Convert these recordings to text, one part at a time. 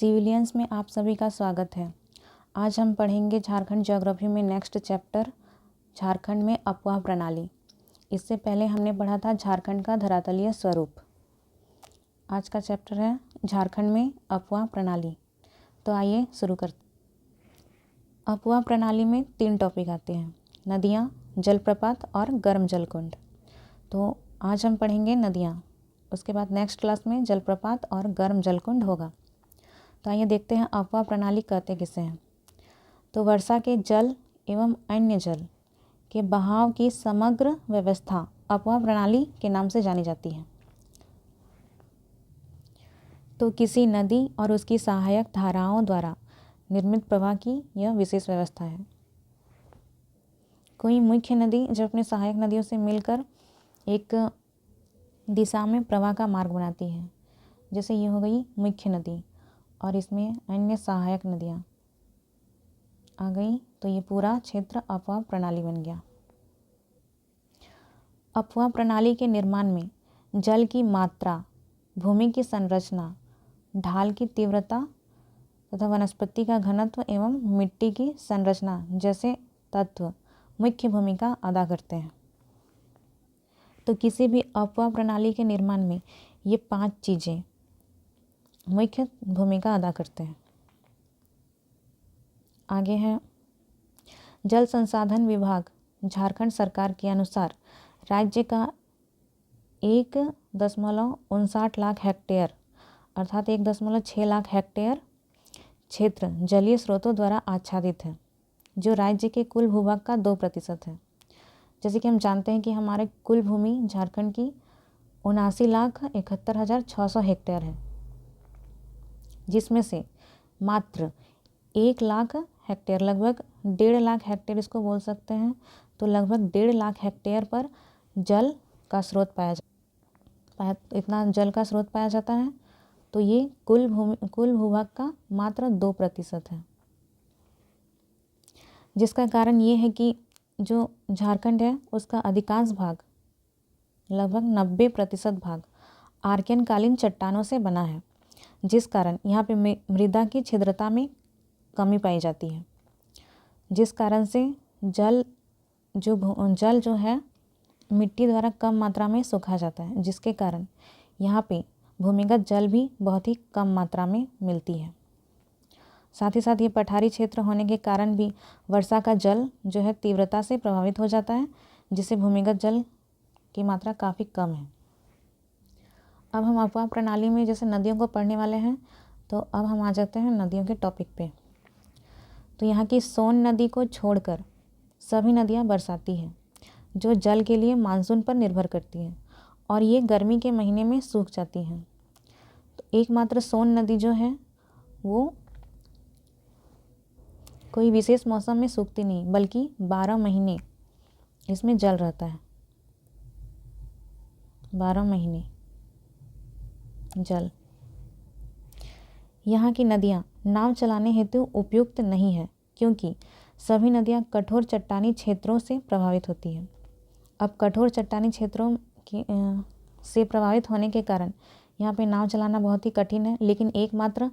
Civilians में आप सभी का स्वागत है। आज हम पढ़ेंगे झारखंड ज्योग्राफी में नेक्स्ट चैप्टर झारखंड में अफवाह प्रणाली। इससे पहले हमने पढ़ा था झारखंड का धरातलीय स्वरूप। आज का चैप्टर है झारखंड में अफवाह प्रणाली। तो आइए शुरू करते। अफवाह प्रणाली में 3 टॉपिक आते हैं, नदियाँ, जलप्रपात और गर्म जलकुंड। तो आज हम पढ़ेंगे नदियाँ, उसके बाद नेक्स्ट क्लास में जलप्रपात और गर्म जलकुंड होगा। तो आइए देखते हैं अफवाह प्रणाली कहते किसे हैं। तो वर्षा के जल एवं अन्य जल के बहाव की समग्र व्यवस्था अफवाह प्रणाली के नाम से जानी जाती है। तो किसी नदी और उसकी सहायक धाराओं द्वारा निर्मित प्रवाह की यह विशेष व्यवस्था है। कोई मुख्य नदी जो अपने सहायक नदियों से मिलकर एक दिशा में प्रवाह का मार्ग बनाती है, जैसे ये हो गई मुख्य नदी और इसमें अन्य सहायक नदियाँ आ गई, तो ये पूरा क्षेत्र अफवाह प्रणाली बन गया। अफवाह प्रणाली के निर्माण में जल की मात्रा, भूमि की संरचना, ढाल की तीव्रता तथा वनस्पति का घनत्व एवं मिट्टी की संरचना जैसे तत्व मुख्य भूमिका अदा करते हैं। तो किसी भी अफवाह प्रणाली के निर्माण में ये 5 चीज़ें मुख्य भूमिका अदा करते हैं। आगे है जल संसाधन विभाग झारखंड सरकार के अनुसार राज्य का 1.59 लाख हेक्टेयर अर्थात 1.6 लाख हेक्टेयर क्षेत्र जलीय स्रोतों द्वारा आच्छादित है, जो राज्य के कुल भूभाग का 2% है। जैसे कि हम जानते हैं कि हमारे कुल भूमि झारखंड की 79,71,600 हेक्टेयर है, जिसमें से मात्र 1 लाख हेक्टेयर, लगभग 1.5 लाख हेक्टेयर इसको बोल सकते हैं, तो लगभग 1.5 लाख हेक्टेयर पर जल का स्रोत इतना जल का स्रोत पाया जाता है। तो ये कुल भूभाग का मात्र 2% है, जिसका कारण ये है कि जो झारखंड है उसका अधिकांश भाग, लगभग 90% भाग आर्कियन कालीन चट्टानों से बना है, जिस कारण यहाँ पे मृदा की छिद्रता में कमी पाई जाती है, जिस कारण से जल जो है मिट्टी द्वारा कम मात्रा में सोखा जाता है, जिसके कारण यहाँ पे भूमिगत जल भी बहुत ही कम मात्रा में मिलती है। साथ ही साथ ये पठारी क्षेत्र होने के कारण भी वर्षा का जल जो है तीव्रता से प्रभावित हो जाता है, जिससे भूमिगत जल की मात्रा काफ़ी कम है। अब हम अफवाह प्रणाली में जैसे नदियों को पढ़ने वाले हैं, तो अब हम आ जाते हैं नदियों के टॉपिक पे। तो यहाँ की सोन नदी को छोड़कर सभी नदियाँ बरसाती हैं, जो जल के लिए मानसून पर निर्भर करती हैं, और ये गर्मी के महीने में सूख जाती हैं। तो एकमात्र सोन नदी जो है वो कोई विशेष मौसम में सूखती नहीं, बल्कि 12 महीने इसमें जल रहता है। 12 महीने जल। यहाँ की नदियाँ नाव चलाने हेतु उपयुक्त नहीं है, क्योंकि सभी नदियाँ कठोर चट्टानी क्षेत्रों से प्रभावित होती हैं। अब कठोर चट्टानी क्षेत्रों से प्रभावित होने के कारण यहाँ पे नाव चलाना बहुत ही कठिन है। लेकिन एकमात्र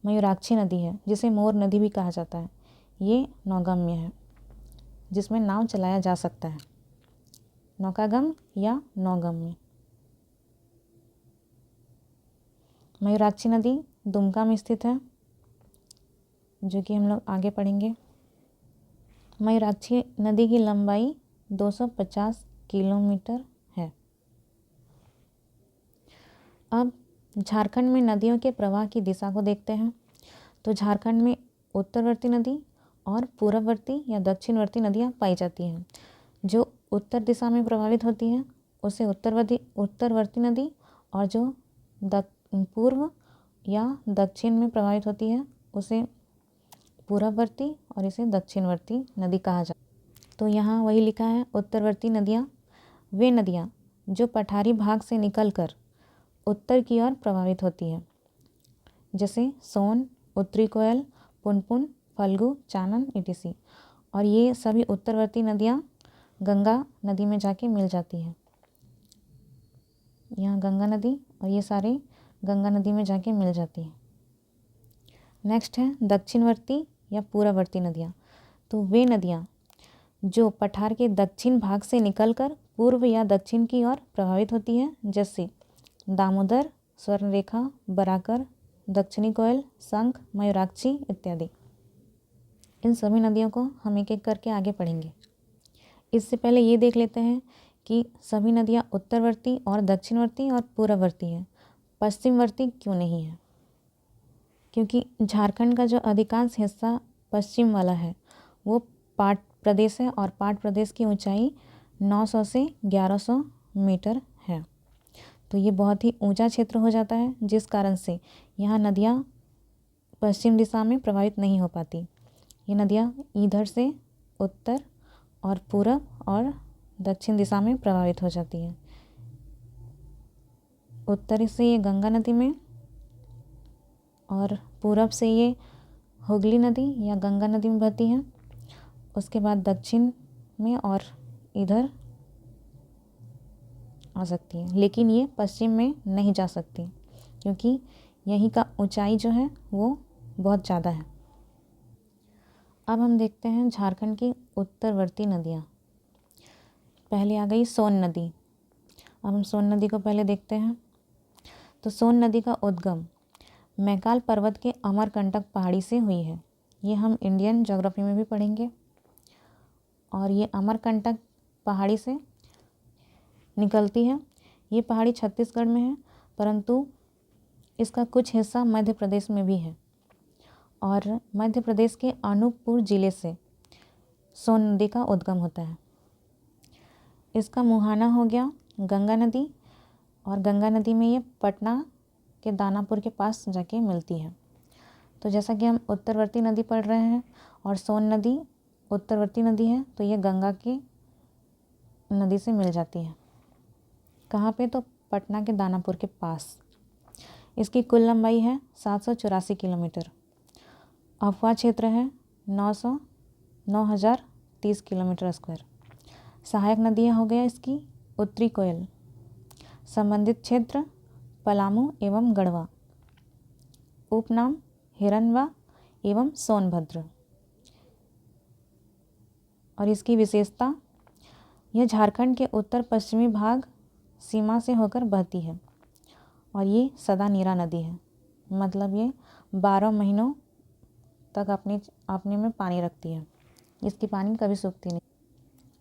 मयूराक्षी नदी है, जिसे मोर नदी भी कहा जाता है, ये नौगम्य है, जिसमें नाव चलाया जा सकता है, नौकागम या नौगम्य। मयूराक्षी नदी दुमका में स्थित है, जो कि हम लोग आगे पढ़ेंगे। मयूराक्षी नदी की लंबाई 250 किलोमीटर है। अब झारखंड में नदियों के प्रवाह की दिशा को देखते हैं। तो झारखंड में उत्तरवर्ती नदी और पूर्ववर्ती या दक्षिणवर्ती नदियाँ पाई जाती हैं। जो उत्तर दिशा में प्रभावित होती हैं उसे उत्तरवर्ती नदी, और जो पूर्व या दक्षिण में प्रभावित होती है उसे पूर्ववर्ती और इसे दक्षिणवर्ती नदी कहा जाता है। तो यहाँ वही लिखा है, उत्तरवर्ती नदियाँ वे नदियाँ जो पठारी भाग से निकलकर उत्तर की ओर प्रभावित होती है, जैसे सोन, उत्तरी कोयल, पुनपुन, फल्गु, चानन etc। और ये सभी उत्तरवर्ती नदियाँ गंगा नदी में जाके मिल जाती है। यहाँ गंगा नदी और ये सारे गंगा नदी में जाके मिल जाती है। नेक्स्ट है दक्षिणवर्ती या पूर्ववर्ती नदियाँ। तो वे नदियाँ जो पठार के दक्षिण भाग से निकलकर पूर्व या दक्षिण की ओर प्रभावित होती हैं, जैसे दामोदर, स्वर्णरेखा, बराकर, दक्षिणी कोयल, शंख, मयूराक्षी इत्यादि। इन सभी नदियों को हम एक एक करके आगे पढ़ेंगे। इससे पहले ये देख लेते हैं कि सभी नदियाँ उत्तरवर्ती और दक्षिणवर्ती और पूर्ववर्ती हैं, पश्चिमवर्ती क्यों नहीं है? क्योंकि झारखंड का जो अधिकांश हिस्सा पश्चिम वाला है वो पाट प्रदेश है और पाट प्रदेश की ऊंचाई 900 से 1100 मीटर है। तो ये बहुत ही ऊंचा क्षेत्र हो जाता है, जिस कारण से यहाँ नदियाँ पश्चिम दिशा में प्रभावित नहीं हो पाती। ये नदियाँ इधर से उत्तर और पूरब और दक्षिण दिशा में प्रभावित हो जाती है। उत्तरी से ये गंगा नदी में और पूरब से ये हुगली नदी या गंगा नदी में बहती हैं। उसके बाद दक्षिण में और इधर आ सकती है, लेकिन ये पश्चिम में नहीं जा सकती क्योंकि यहीं का ऊंचाई जो है वो बहुत ज़्यादा है। अब हम देखते हैं झारखंड की उत्तरवर्ती नदियाँ। पहले आ गई सोन नदी। अब हम सोन नदी को पहले देखते हैं। तो सोन नदी का उद्गम मैकाल पर्वत के अमरकंटक पहाड़ी से हुई है। ये हम इंडियन ज्योग्राफी में भी पढ़ेंगे। और ये अमरकंटक पहाड़ी से निकलती है। ये पहाड़ी छत्तीसगढ़ में है, परंतु इसका कुछ हिस्सा मध्य प्रदेश में भी है। और मध्य प्रदेश के अनूपपुर जिले से सोन नदी का उद्गम होता है। इसका मुहाना हो गया गंगा नदी, और गंगा नदी में ये पटना के दानापुर के पास जाके मिलती है। तो जैसा कि हम उत्तरवर्ती नदी पढ़ रहे हैं और सोन नदी उत्तरवर्ती नदी है, तो ये गंगा की नदी से मिल जाती है। कहाँ पे? तो पटना के दानापुर के पास। इसकी कुल लंबाई है 784 किलोमीटर। अफवाह क्षेत्र है 9030 किलोमीटर स्क्वायर। सहायक नदियाँ हो गया इसकी उत्तरी कोयल। संबंधित क्षेत्र पलामू एवं गढ़वा। उपनाम हिरनवा एवं सोनभद्र। और इसकी विशेषता, यह झारखंड के उत्तर पश्चिमी भाग सीमा से होकर बहती है और ये सदा नीरा नदी है, मतलब ये 12 महीनों तक अपने में पानी रखती है। इसकी पानी कभी सूखती नहीं।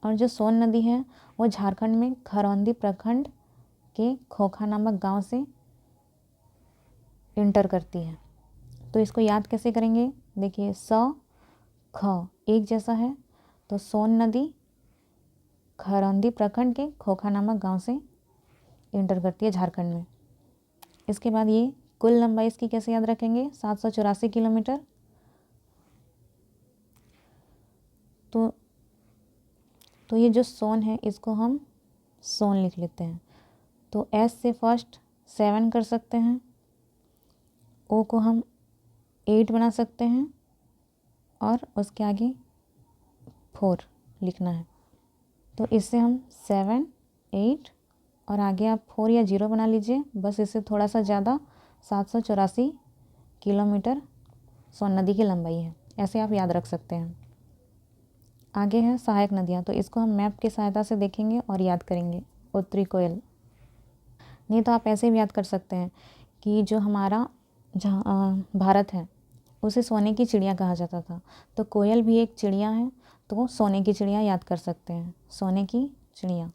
और जो सोन नदी है वो झारखंड में खरौंदी प्रखंड के खोखा नामक गांव से इंटर करती है। तो इसको याद कैसे करेंगे? देखिए, ख एक जैसा है, तो सोन नदी खरौंदी प्रखंड के खोखा नामक गांव से इंटर करती है झारखंड में। इसके बाद ये कुल लंबाई इसकी कैसे याद रखेंगे? 784 किलोमीटर। तो ये जो सोन है इसको हम सोन लिख लेते हैं। तो एस से फर्स्ट 7 कर सकते हैं, ओ को हम 8 बना सकते हैं और उसके आगे 4 लिखना है। तो इससे हम 7, 8 और आगे आप 4 या 0 बना लीजिए, बस इससे थोड़ा सा ज़्यादा। 784 किलोमीटर सोन नदी की लंबाई है, ऐसे आप याद रख सकते हैं। आगे है सहायक नदियाँ, तो इसको हम मैप की सहायता से देखेंगे और याद करेंगे। उत्तरी कोयल, नहीं तो आप ऐसे भी याद कर सकते हैं कि जो हमारा भारत है उसे सोने की चिड़िया कहा जाता था, तो कोयल भी एक चिड़िया है, तो सोने की चिड़िया याद कर सकते हैं। सोने की चिड़िया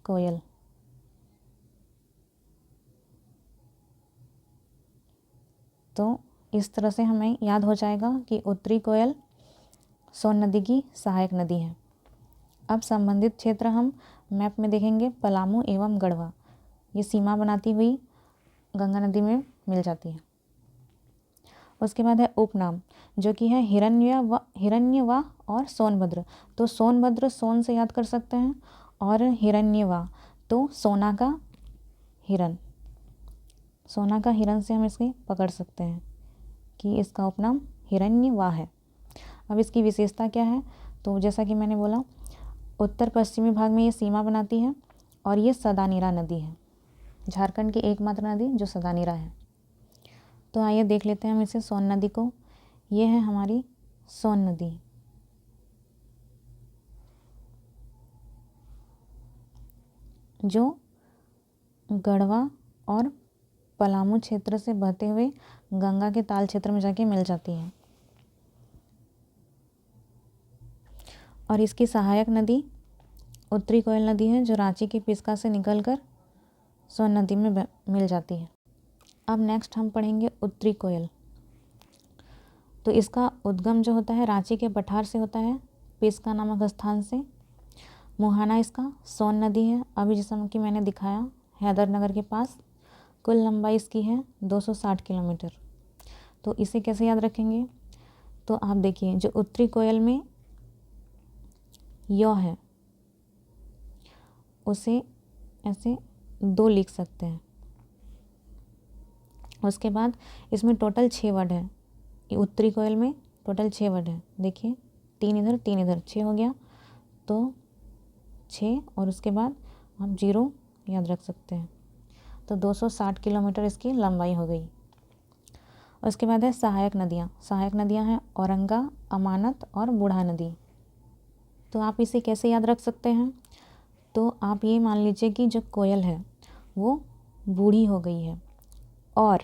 कोयल। तो इस तरह से हमें याद हो जाएगा कि उत्तरी कोयल सोन नदी की सहायक नदी है। अब संबंधित क्षेत्र हम मैप में देखेंगे। पलामू एवं गढ़वा ये सीमा बनाती हुई गंगा नदी में मिल जाती है। उसके बाद है उपनाम, जो कि है हिरण्यवा और सोनभद्र। तो सोनभद्र सोन से याद कर सकते हैं और हिरण्यवा तो सोना का हिरन। सोना का हिरन से हम इसे पकड़ सकते हैं कि इसका उपनाम हिरण्यवा है। अब इसकी विशेषता क्या है? तो जैसा कि मैंने बोला, उत्तर पश्चिमी भाग में ये सीमा बनाती है और ये सदा नीरा नदी है, झारखंड की एकमात्र नदी जो सदा नीरा है। तो आइए देख लेते हैं हम इसे सोन नदी को। ये है हमारी सोन नदी। जो गढ़वा और पलामू क्षेत्र से बहते हुए गंगा के ताल क्षेत्र में जाके मिल जाती है। और इसकी सहायक नदी उत्तरी कोयल नदी है, जो रांची के पिस्का से निकलकर सोन नदी में मिल जाती है। अब नेक्स्ट हम पढ़ेंगे उत्तरी कोयल। तो इसका उद्गम जो होता है रांची के पठार से होता है, पिस्का नामक स्थान से। मुहाना इसका सोन नदी है, अभी जिसम कि मैंने दिखाया हैदरनगर के पास। कुल लंबाई इसकी है 260 किलोमीटर। तो इसे कैसे याद रखेंगे? तो आप देखिए, जो उत्तरी कोयल में यौ है उसे ऐसे 2 लिख सकते हैं। उसके बाद इसमें टोटल 6 वर्ड है। उत्तरी कोयल में टोटल 6 वर्ड है। देखिए 3 इधर 3 इधर 6 हो गया, तो 6 और उसके बाद आप 0 याद रख सकते हैं। तो 260 किलोमीटर इसकी लंबाई हो गई। उसके बाद है सहायक नदियाँ। सहायक नदियाँ हैं औरंगा, अमानत और बूढ़ा नदी। तो आप इसे कैसे याद रख सकते हैं? तो आप ये मान लीजिए कि जो कोयल है वो बूढ़ी हो गई है और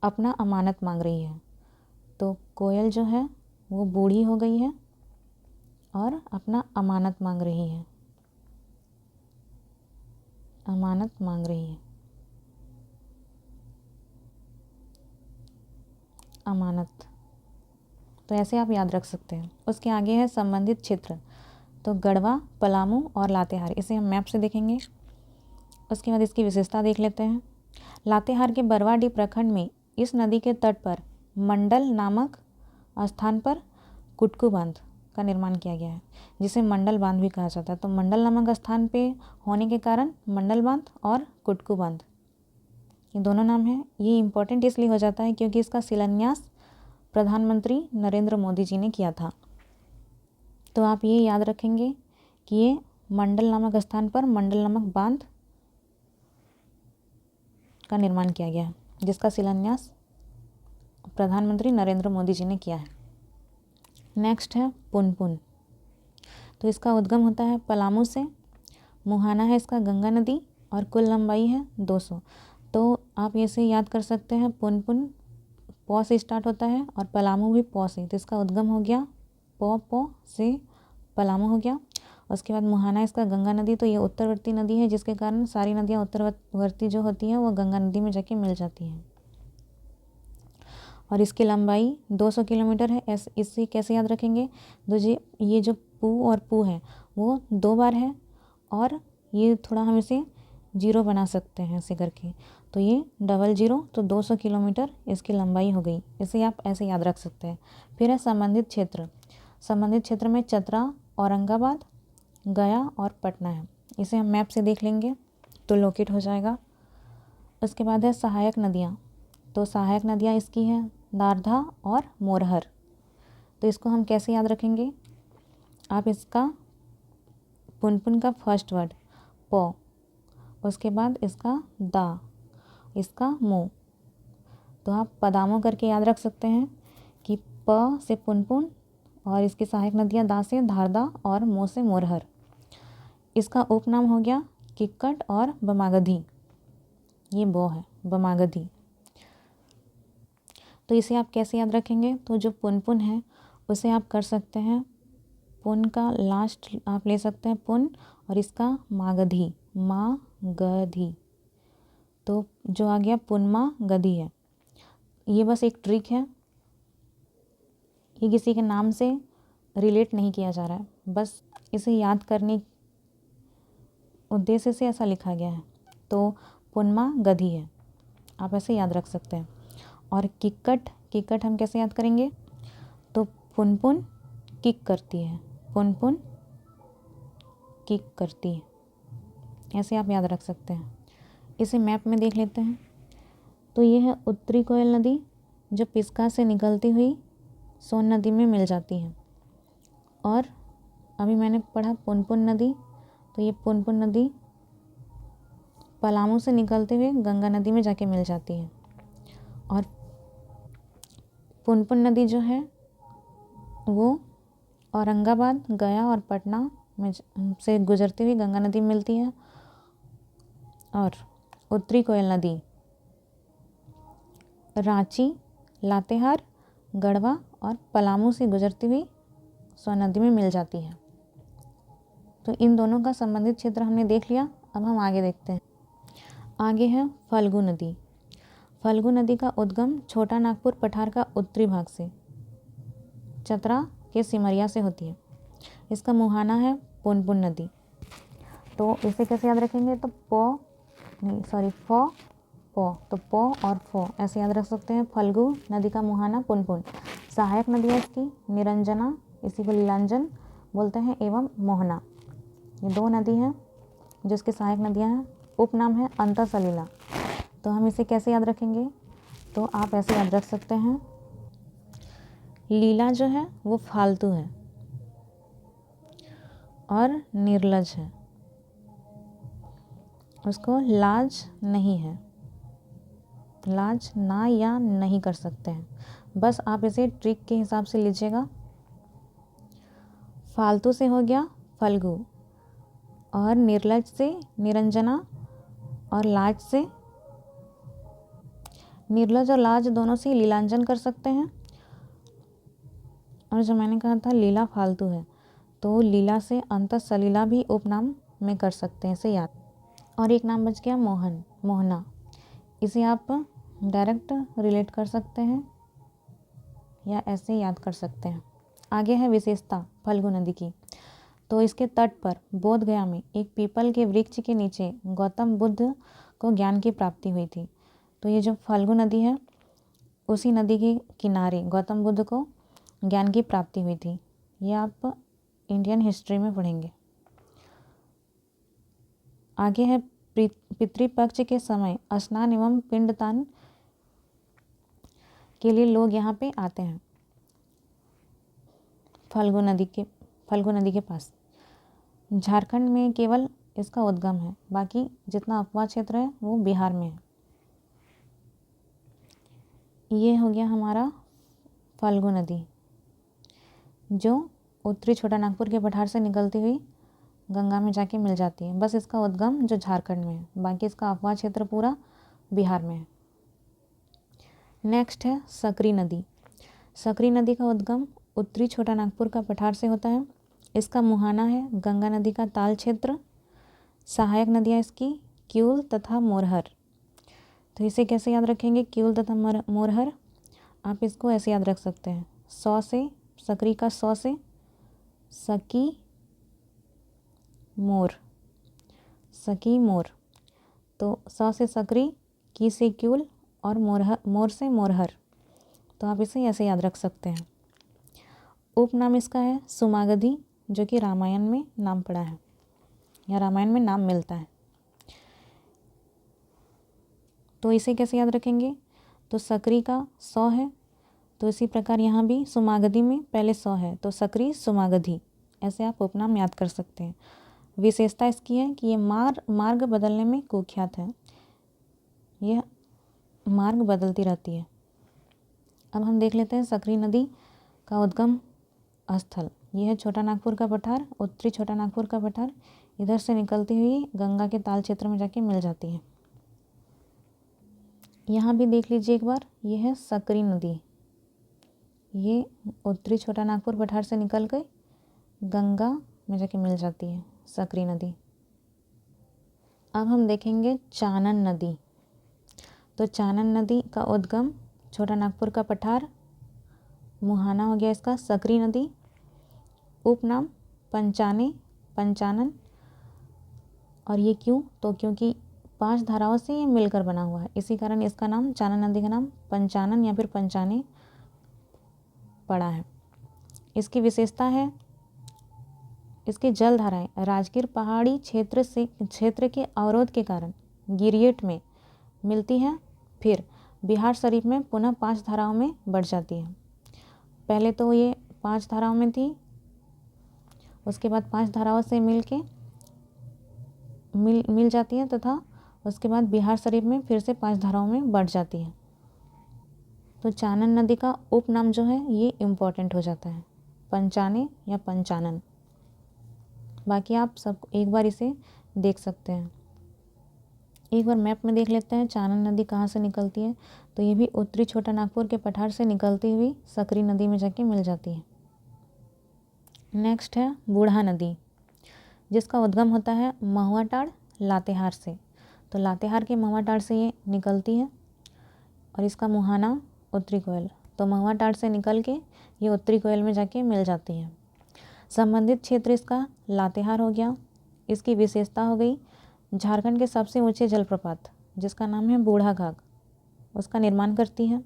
अपना अमानत मांग रही है। तो कोयल जो है वो बूढ़ी हो गई है और अपना अमानत मांग रही है। अमानत मांग रही है, अमानत। तो ऐसे आप याद रख सकते हैं। उसके आगे है संबंधित क्षेत्र। तो गढ़वा, पलामू और लातेहार, इसे हम मैप से देखेंगे। उसके बाद इसकी विशेषता देख लेते हैं। लातेहार के बरवाडीह प्रखंड में इस नदी के तट पर मंडल नामक स्थान पर कुटकू बांध का निर्माण किया गया है, जिसे मंडल बांध भी कहा जाता है। तो मंडल नामक स्थान पे होने के कारण मंडल बांध और कुटकू बांध, ये दोनों नाम हैं। ये इम्पोर्टेंट इसलिए हो जाता है क्योंकि इसका शिलान्यास प्रधानमंत्री नरेंद्र मोदी जी ने किया था। तो आप ये याद रखेंगे कि ये मंडल नामक स्थान पर मंडल नामक बांध का निर्माण किया गया है, जिसका शिलान्यास प्रधानमंत्री नरेंद्र मोदी जी ने किया है। नेक्स्ट है पुनपुन। तो इसका उद्गम होता है पलामू से। मुहाना है इसका गंगा नदी और कुल लंबाई है 200। तो आप इसे याद कर सकते हैं, पुनपुन पौ से स्टार्ट होता है और पलामू भी पौ से। तो इसका उद्गम हो गया पौ से पलामू हो गया। उसके बाद मुहाना इसका गंगा नदी। तो ये उत्तरवर्ती नदी है, जिसके कारण सारी नदियाँ उत्तरवर्ती जो होती हैं वो गंगा नदी में जाके मिल जाती हैं। और इसकी लंबाई 200 किलोमीटर है। इसे कैसे याद रखेंगे? तो ये जो पू और पू है वो 2 बार है और ये थोड़ा हम इसे 0 बना सकते हैं ऐसे करके। तो ये डबल 0, तो 200 किलोमीटर इसकी लंबाई हो गई। इसे आप ऐसे याद रख सकते हैं। फिर है संबंधित क्षेत्र। संबंधित क्षेत्र में चतरा, औरंगाबाद, गया और पटना है। इसे हम मैप से देख लेंगे तो लोकेट हो जाएगा। उसके बाद है सहायक नदियाँ। तो सहायक नदियाँ इसकी हैं दारधा और मोरहर। तो इसको हम कैसे याद रखेंगे? आप इसका पुनपुन का फर्स्ट वर्ड पौ, उसके बाद इसका दा, इसका मो। तो आप पदामो करके याद रख सकते हैं कि प से पुनपुन और इसकी सहायक नदियाँ दा से धारदा और मो से मोरहर। इसका उपनाम हो गया किक्कट और बमागधी। ये बो है बमागधी। तो इसे आप कैसे याद रखेंगे? तो जो पुनपुन है उसे आप कर सकते हैं, पुन का लास्ट आप ले सकते हैं पुन और इसका मागधी, मागधी। तो जो आ गया पुनमा गधी है। ये बस एक ट्रिक है, ये किसी के नाम से रिलेट नहीं किया जा रहा है, बस इसे याद करने उद्देश्य से ऐसा लिखा गया है। तो पुनमा गधी है, आप ऐसे याद रख सकते हैं। और किक्कट, किक्कट हम कैसे याद करेंगे? तो पुनपुन किक करती है, पुनपुन किक करती है, ऐसे आप याद रख सकते हैं। इसे मैप में देख लेते हैं। तो ये है उत्तरी कोयल नदी, जो पिस्का से निकलती हुई सोन नदी में मिल जाती है। और अभी मैंने पढ़ा पुनपुन नदी। तो ये पुनपुन नदी पलामू से निकलते हुए गंगा नदी में जाके मिल जाती है। और पुनपुन नदी जो है वो औरंगाबाद, गया और पटना में से गुजरती हुई गंगा नदी में मिलती है। और उत्तरी कोयल नदी रांची, लातेहार, गढ़वा और पलामू से गुजरती हुई सोन नदी में मिल जाती है। तो इन दोनों का संबंधित क्षेत्र हमने देख लिया। अब हम आगे देखते हैं। आगे है फल्गु नदी। फल्गु नदी का उद्गम छोटा नागपुर पठार का उत्तरी भाग से चतरा के सिमरिया से होती है। इसका मुहाना है पुनपुन नदी। तो इसे कैसे याद रखेंगे? तो पो और फो ऐसे याद रख सकते हैं। फल्गु नदी का मुहाना पुनपुन। सहायक नदी है इसकी निरंजना, इसी को लीलांजन बोलते हैं, एवं मोहना। ये दो नदी हैं जिसकी सहायक नदियां हैं। उपनाम है अंतःसलिला। तो हम इसे कैसे याद रखेंगे? तो आप ऐसे याद रख सकते हैं, लीला जो है वो फालतू है और निर्लज है, उसको लाज नहीं है, लाज ना या नहीं कर सकते हैं। बस आप इसे ट्रिक के हिसाब से लीजिएगा। फालतू से हो गया फल्गु, और निर्लज से निरंजना, और लाज से, निर्लज और लाज दोनों से लीलांजन कर सकते हैं। और जो मैंने कहा था लीला फालतू है, तो लीला से अंतःसलिला भी उपनाम में कर सकते हैं, इसे याद। और एक नाम बच गया मोहन, मोहना। इसे आप डायरेक्ट रिलेट कर सकते हैं या ऐसे याद कर सकते हैं। आगे है विशेषता फल्गु नदी की। तो इसके तट पर बोध गया में एक पीपल के वृक्ष के नीचे गौतम बुद्ध को ज्ञान की प्राप्ति हुई थी। तो ये जो फल्गु नदी है, उसी नदी के किनारे गौतम बुद्ध को ज्ञान की प्राप्ति हुई थी। ये आप इंडियन हिस्ट्री में पढ़ेंगे। आगे है पितृपक्ष के समय स्नान एवं पिंडदान के लिए लोग यहाँ पे आते हैं फल्गु नदी के पास। झारखंड में केवल इसका उद्गम है, बाकी जितना अपवाद क्षेत्र है वो बिहार में है। ये हो गया हमारा फल्गु नदी, जो उत्तरी छोटा नागपुर के पठार से निकलती हुई गंगा में जाके मिल जाती है। बस इसका उद्गम जो झारखंड में है, बाकी इसका अपवाद क्षेत्र पूरा बिहार में है। नेक्स्ट है सकरी नदी। सकरी नदी का उद्गम उत्तरी छोटा नागपुर का पठार से होता है। इसका मुहाना है गंगा नदी का ताल क्षेत्र। सहायक नदियाँ इसकी क्यूल तथा मोरहर। तो इसे कैसे याद रखेंगे? क्यूल तथा मोरहर आप इसको ऐसे याद रख सकते हैं, सौ से, सकरी का सौ से सकी मोर, सकी मोर। तो सौ से सकरी, की से क्यूल और मोर से मोरहर। तो आप इसे ऐसे याद रख सकते हैं। उपनाम इसका है सुमागधी, जो कि रामायण में नाम पड़ा है या रामायण में नाम मिलता है। तो इसे कैसे याद रखेंगे? तो सकरी का सौ है, तो इसी प्रकार यहाँ भी सुमागधी में पहले सौ है, तो सकरी सुमागधी, ऐसे आप उपनाम याद कर सकते हैं। विशेषता इसकी है कि ये मार्ग बदलने में कुख्यात है, यह मार्ग बदलती रहती है। अब हम देख लेते हैं सकरी नदी का उद्गम स्थल। यह है छोटा नागपुर का पठार, उत्तरी छोटा नागपुर का पठार। इधर से निकलती हुई गंगा के ताल क्षेत्र में जाके मिल जाती है। यहाँ भी देख लीजिए एक बार, यह है सकरी नदी। ये उत्तरी छोटा नागपुर पठार से निकल कर गंगा में जाके मिल जाती है, सकरी नदी। अब हम देखेंगे चानन नदी। तो चानन नदी का उद्गम छोटा नागपुर का पठार, मुहाना हो गया इसका सकरी नदी। उपनाम पंचानन। और ये क्यों? तो क्योंकि 5 धाराओं से ये मिलकर बना हुआ है, इसी कारण इसका नाम, चानन नदी का नाम पंचानन या फिर पंचाने पड़ा है। इसकी विशेषता है, इसकी जल धाराएं राजगीर पहाड़ी क्षेत्र के अवरोध के कारण गिरियट में मिलती हैं, फिर बिहार शरीफ में पुनः 5 धाराओं में बढ़ जाती है। पहले तो ये 5 धाराओं में थी, उसके बाद 5 धाराओं से मिल जाती है, तथा उसके बाद बिहार शरीफ में फिर से 5 धाराओं में बढ़ जाती है। तो चानन नदी का उपनाम जो है ये इम्पोर्टेंट हो जाता है, पंचाने या पंचानन। बाकी आप सब एक बार इसे देख सकते हैं। एक बार मैप में देख लेते हैं चानन नदी कहाँ से निकलती है। तो ये भी उत्तरी छोटा नागपुर के पठार से निकलती हुई सकरी नदी में जाके मिल जाती है। नेक्स्ट है बूढ़ा नदी, जिसका उद्गम होता है महुआटांड़ लातेहार से। तो लातेहार के महुआटांड़ से ये निकलती है और इसका मुहाना उत्तरी कोयल। तो महुआटांड़ से निकल के ये उत्तरी कोयल में जाके मिल जाती है। संबंधित क्षेत्र इसका लातेहार हो गया। इसकी विशेषता हो गई झारखंड के सबसे ऊंचे जलप्रपात जिसका नाम है बूढ़ा घाघ, उसका निर्माण करती है।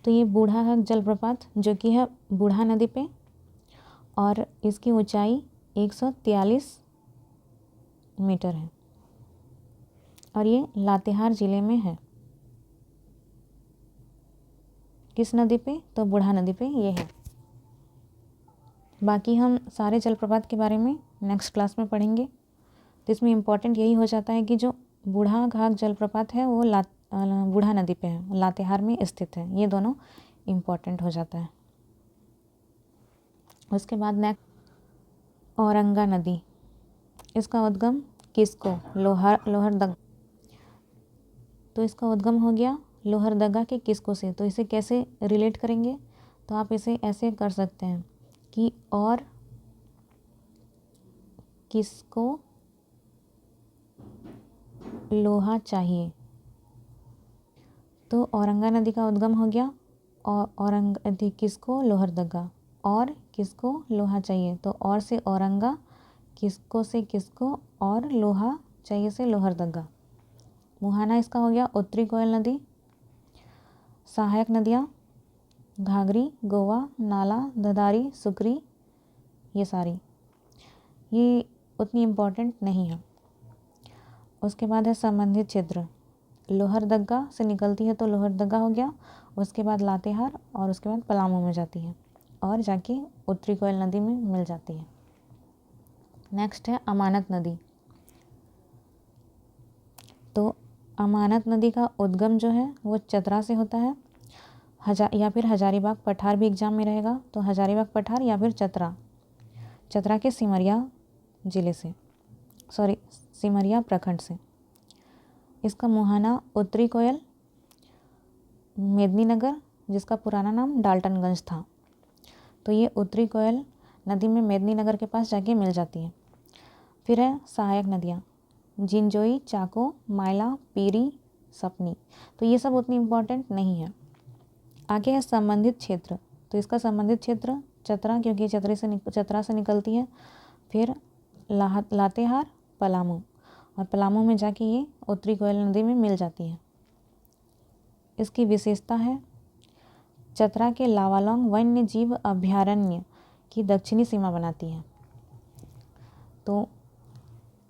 तो ये बूढ़ा घाघ जलप्रपात जो कि है बूढ़ा नदी पे, और इसकी ऊंचाई 143 मीटर है और ये लातेहार ज़िले में है। किस नदी पे? तो बूढ़ा नदी पे ये है। बाकी हम सारे जलप्रपात के बारे में नेक्स्ट क्लास में पढ़ेंगे। तो इसमें इम्पॉर्टेंट यही हो जाता है कि जो बूढ़ा घाघ जलप्रपात है वो बूढ़ा नदी पे है, लातेहार में स्थित है। ये दोनों इम्पॉर्टेंट हो जाता है। उसके बाद नेक्स्ट औरंगा नदी, इसका उद्गम किसको? लोहरदगा। तो इसका उद्गम हो गया लोहरदगा के किसको से। तो इसे कैसे रिलेट करेंगे? तो आप इसे ऐसे कर सकते हैं कि और किसको लोहा चाहिए। तो औरंगा नदी का उद्गम हो गया और किसको? लोहरदगा। और किसको लोहा चाहिए? तो और से औरंगा, किसको से किसको, और लोहा चाहिए से लोहरदगा। मुहाना इसका हो गया उत्तरी कोयल नदी। सहायक नदियाँ घाघरी, गोवा, नाला, ददारी, सुकरी, ये सारी ये उतनी इम्पोर्टेंट नहीं है। उसके बाद है संबंधित क्षेत्र, लोहरदगा से निकलती है तो लोहरदगा हो गया। उसके बाद लातेहार और उसके बाद पलामू में जाती है और जाके उत्तरी कोयल नदी में मिल जाती है। नेक्स्ट है अमानत नदी। तो अमानत नदी का उद्गम जो है वो चतरा से होता है, या फिर हजारीबाग पठार भी एग्जाम में रहेगा। तो हजारीबाग पठार या फिर चतरा के सिमरिया ज़िले से, सिमरिया प्रखंड से। इसका मुहाना उत्तरी कोयल मेदिनीनगर, जिसका पुराना नाम डाल्टनगंज था। तो ये उत्तरी कोयल नदी में मेदिनीनगर के पास जाके मिल जाती है। फिर है सहायक नदियाँ जिंजोई, चाको, मायला, पीरी, सपनी। तो ये सब उतनी इम्पोर्टेंट नहीं है। आगे है संबंधित क्षेत्र। तो इसका संबंधित क्षेत्र चतरा, क्योंकि चतरा से निकलती है। फिर लातेहार, पलामू, और पलामू में जाके ये उत्तरी कोयल नदी में मिल जाती है। इसकी विशेषता है चतरा के लावालौंग वन्य जीव अभयारण्य की दक्षिणी सीमा बनाती है। तो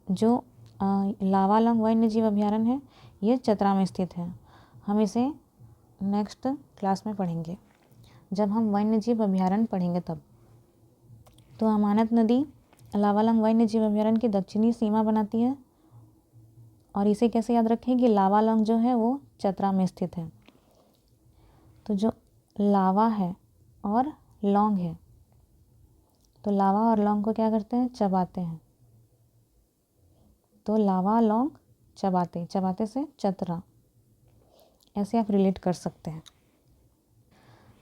जो लावालौंग वन्य जीव अभयारण्य है ये चतरा में स्थित है। हम इसे नेक्स्ट क्लास में पढ़ेंगे जब हम वन्य जीव अभयारण्य पढ़ेंगे तब। तो अमानत नदी लावालौंग वन्य जीव अभयारण्य की दक्षिणी सीमा बनाती है। और इसे कैसे याद रखें कि लावालौंग जो है वो चतरा में स्थित है। तो जो लावा है और लौंग है, तो लावा और लौंग को क्या करते हैं? चबाते हैं। तो लावा लौंग चबाते, चबाते से चतरा, ऐसे आप रिलेट कर सकते हैं।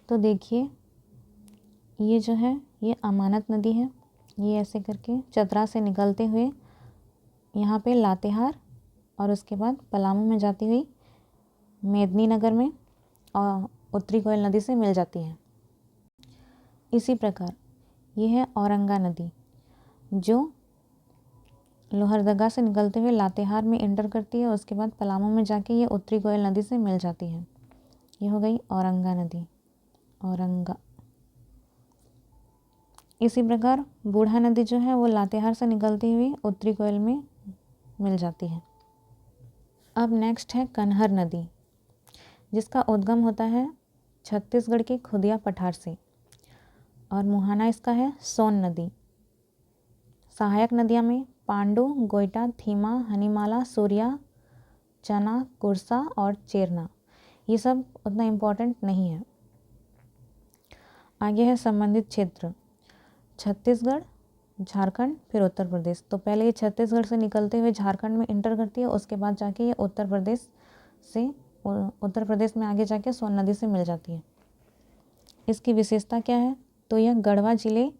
तो देखिए ये जो है ये अमानत नदी है। ये ऐसे करके चतरा से निकलते हुए यहाँ पे लातेहार और उसके बाद पलामू में जाती हुई मेदिनीनगर में और उत्तरी कोयल नदी से मिल जाती है। इसी प्रकार ये है औरंगा नदी जो लोहरदगा से निकलते हुए लातेहार में एंटर करती है। उसके बाद पलामू में जाके ये उत्तरी कोयल नदी से मिल जाती है। ये हो गई औरंगा नदी, औरंगा। इसी प्रकार बूढ़ा नदी जो है वो लातेहार से निकलती हुई उत्तरी कोयल में मिल जाती है। अब नेक्स्ट है कनहर नदी, जिसका उद्गम होता है छत्तीसगढ़ के खुदिया पठार से और मुहाना इसका है सोन नदी। सहायक नदियाँ में पांडु, गोइटा, थीमा, हनीमाला, सूर्या, चना, कुरसा और चेरना, ये सब उतना इम्पोर्टेंट नहीं है। आगे है संबंधित क्षेत्र, छत्तीसगढ़, झारखंड, फिर उत्तर प्रदेश। तो पहले ये छत्तीसगढ़ से निकलते हुए झारखंड में इंटर करती है, उसके बाद जाके ये उत्तर प्रदेश में आगे जाके सोन नदी से मिल जाती है। इसकी विशेषता क्या है? तो यह गढ़वा जिले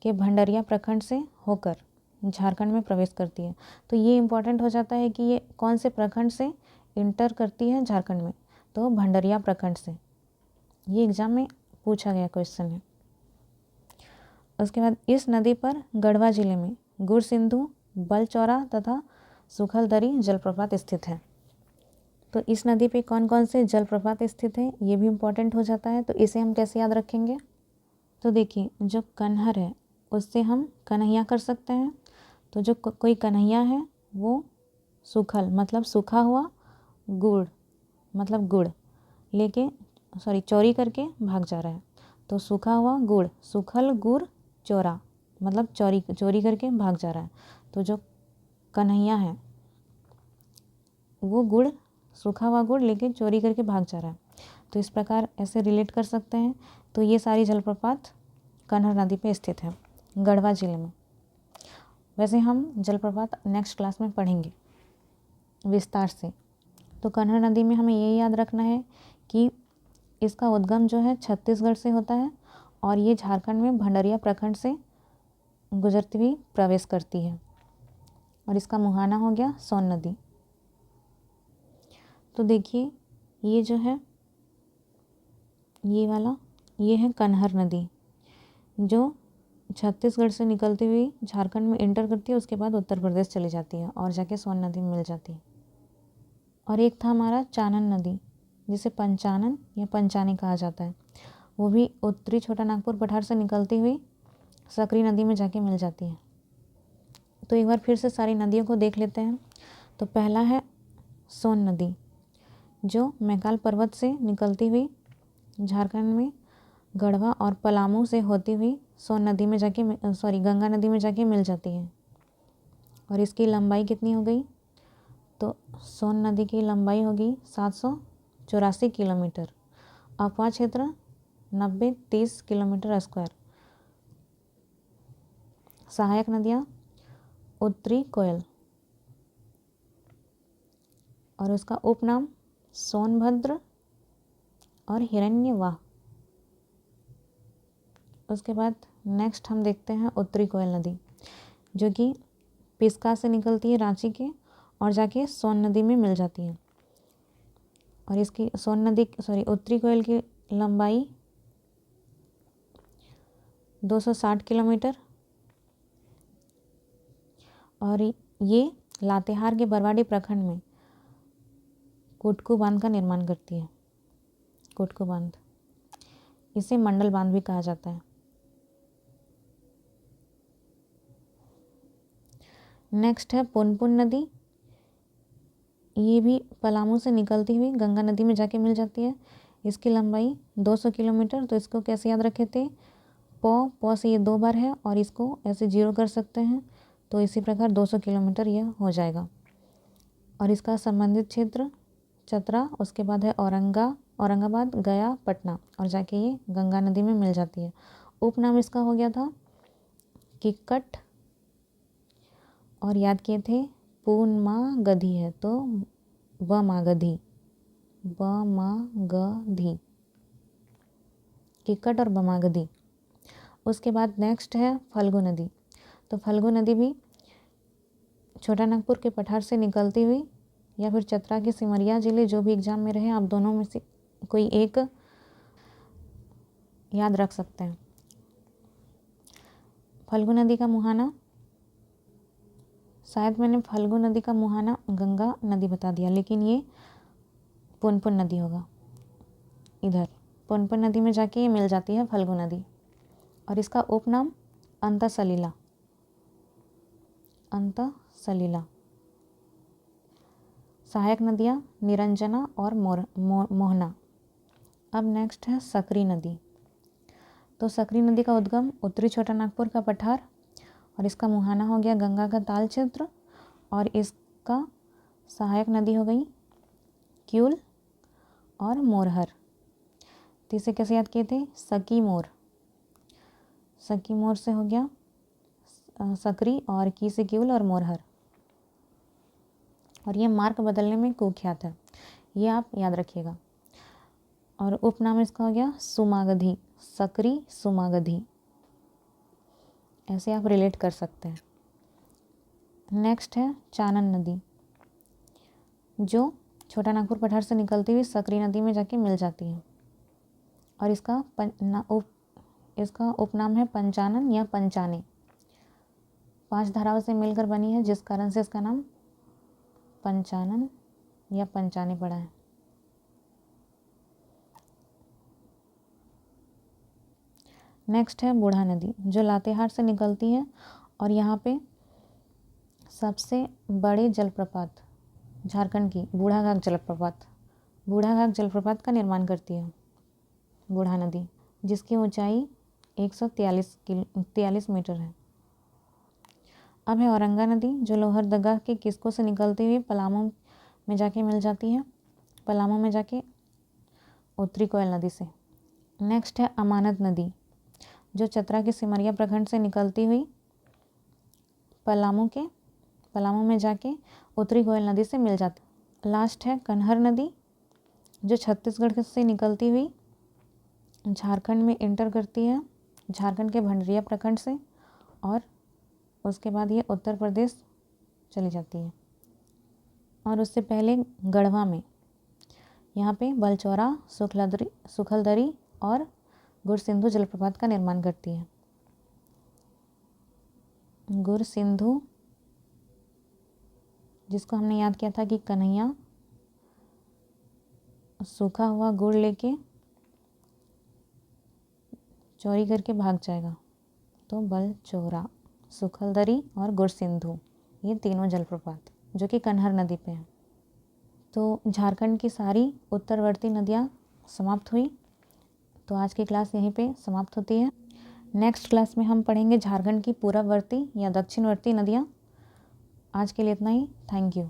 के भंडरिया प्रखंड से होकर झारखंड में प्रवेश करती है। तो ये इम्पॉर्टेंट हो जाता है कि ये कौन से प्रखंड से इंटर करती है झारखंड में, तो भंडरिया प्रखंड से। ये एग्जाम में पूछा गया क्वेश्चन है। उसके बाद इस नदी पर गढ़वा जिले में गुरसिंधु, बलचौरा तथा सुखलदरी जलप्रपात स्थित है। तो इस नदी पे कौन कौन से जलप्रपात स्थित है ये भी इम्पोर्टेंट हो जाता है। तो इसे हम कैसे याद रखेंगे? तो देखिए, जो कन्हर है उससे हम कन्हैया कर सकते हैं। तो जो कोई कन्हैया है वो सूखल मतलब सूखा हुआ, गुड़ मतलब गुड़ लेके चोरी करके भाग जा रहा है। तो सूखा हुआ गुड़, सूखल गुड़ चोरा मतलब चोरी करके भाग जा रहा है। तो जो कन्हैया है वो गुड़, सूखा हुआ गुड़ लेके चोरी करके भाग जा रहा है। तो इस प्रकार ऐसे रिलेट कर सकते हैं। तो ये सारी जलप्रपात कन्हर नदी पे स्थित है गढ़वा जिले में। वैसे हम जलप्रपात नेक्स्ट क्लास में पढ़ेंगे विस्तार से। तो कन्हर नदी में हमें ये याद रखना है कि इसका उद्गम जो है छत्तीसगढ़ से होता है और ये झारखंड में भंडरिया प्रखंड से गुजरती हुई प्रवेश करती है और इसका मुहाना हो गया सोन नदी। तो देखिए, ये जो है ये वाला ये है कन्हर नदी जो छत्तीसगढ़ से निकलती हुई झारखंड में इंटर करती है, उसके बाद उत्तर प्रदेश चली जाती है और जाके सोन नदी में मिल जाती है। और एक था हमारा चानन नदी जिसे पंचानन या पंचाने कहा जाता है, वो भी उत्तरी छोटा नागपुर पठार से निकलती हुई सकरी नदी में जाके मिल जाती है। तो एक बार फिर से सारी नदियों को देख लेते हैं। तो पहला है सोन नदी जो मैकाल पर्वत से निकलती हुई झारखंड में गढ़वा और पलामू से होती हुई सोन नदी में जाके गंगा नदी में जाके मिल जाती है। और इसकी लंबाई कितनी हो गई? तो सोन नदी की लंबाई होगी 784 किलोमीटर। अपवाह क्षेत्र 90-30 किलोमीटर स्क्वायर। सहायक नदियाँ उत्तरी कोयल और उसका उपनाम सोनभद्र और हिरण्यवाह। उसके बाद नेक्स्ट हम देखते हैं उत्तरी कोयल नदी जो कि पिस्का से निकलती है रांची के और जाके सोन नदी में मिल जाती है। और इसकी उत्तरी कोयल की लंबाई 260 किलोमीटर और ये लातेहार के बरवाडी प्रखंड में कोटकू बांध का निर्माण करती है। कोटकू बांध, इसे मंडल बांध भी कहा जाता है। नेक्स्ट है पुनपुन नदी। ये भी पलामू से निकलती हुई गंगा नदी में जाके मिल जाती है। इसकी लंबाई 200 किलोमीटर। तो इसको कैसे याद रखे थे? पौ से ये 2 बार है और इसको ऐसे 0 कर सकते हैं। तो इसी प्रकार 200 किलोमीटर यह हो जाएगा। और इसका संबंधित क्षेत्र चतरा, उसके बाद है औरंगाबाद, गया, पटना और जाके ये गंगा नदी में मिल जाती है। उपनाम इसका हो गया था किक्कट और याद किए थे पूर्णमागधी है तो बमागधी, किक्कट और बमागधी। उसके बाद नेक्स्ट है फल्गु नदी। तो फल्गु नदी भी छोटा नागपुर के पठार से निकलती हुई या फिर चतरा के सिमरिया जिले, जो भी एग्जाम में रहे आप दोनों में से कोई एक याद रख सकते हैं। फल्गु नदी का मुहाना, शायद मैंने फल्गु नदी का मुहाना गंगा नदी बता दिया, लेकिन ये पुनपुन नदी होगा। इधर पुनपुन नदी में जाके ये मिल जाती है फल्गु नदी। और इसका उपनाम अंतसलीला। सहायक नदियाँ निरंजना और मोहना। अब नेक्स्ट है सकरी नदी। तो सकरी नदी का उद्गम उत्तरी छोटा नागपुर का पठार और इसका मुहाना हो गया गंगा का ताल क्षेत्र और इसका सहायक नदी हो गई क्यूल और मोरहर। तो इसे कैसे याद किए थे? सकी मोर। सकी मोर से हो गया सकरी, और की से कीउल और मोरहर। और ये मार्क बदलने में कुख्यात है, ये आप याद रखिएगा। और उपनाम इसका हो गया सुमागधी, सकरी सुमागधी। ऐसे आप रिलेट कर सकते हैं। नेक्स्ट है चानन नदी, जो छोटा नागपुर पठार से निकलती हुई सकरी नदी में जाके मिल जाती है। और इसका उपनाम है पंचानन या पंचाने। 5 धाराओं से मिलकर बनी है, जिस कारण से इसका नाम पंचानन या पंचाने पड़ा है। नेक्स्ट है बूढ़ा नदी, जो लातेहार से निकलती है और यहाँ पे सबसे बड़े जलप्रपात झारखंड की बूढ़ाघाट जलप्रपात का निर्माण करती है बूढ़ा नदी, जिसकी ऊंचाई 143 मीटर है। अब है औरंगा नदी, जो लोहरदगा के किस्को से निकलती हुई पलामू में जाके मिल जाती है, पलामू में जाके उत्तरी कोयल नदी से। नेक्स्ट है अमानत नदी, जो चतरा के सिमरिया प्रखंड से निकलती हुई पलामू में जाके उत्तरी कोयल नदी से मिल जाती है। लास्ट है कन्हर नदी, जो छत्तीसगढ़ से निकलती हुई झारखंड में इंटर करती है, झारखंड के भंडरिया प्रखंड से, और उसके बाद ये उत्तर प्रदेश चली जाती है। और उससे पहले गढ़वा में यहाँ पे बलचौरा, सुखलदरी और गुरसिंधु जलप्रपात का निर्माण करती है। गुरसिंधु, जिसको हमने याद किया था कि कन्हैया सूखा हुआ गुड़ लेके चोरी करके भाग जाएगा, तो बलचौरा, सुखलदरी और गुरसिंधु, ये तीनों जलप्रपात जो कि कन्हर नदी पे हैं। तो झारखंड की सारी उत्तरवर्ती नदियाँ समाप्त हुई। तो आज की क्लास यहीं पे समाप्त होती है। नेक्स्ट क्लास में हम पढ़ेंगे झारखंड की पूर्ववर्ती या दक्षिणवर्ती नदियाँ। आज के लिए इतना ही। Thank you.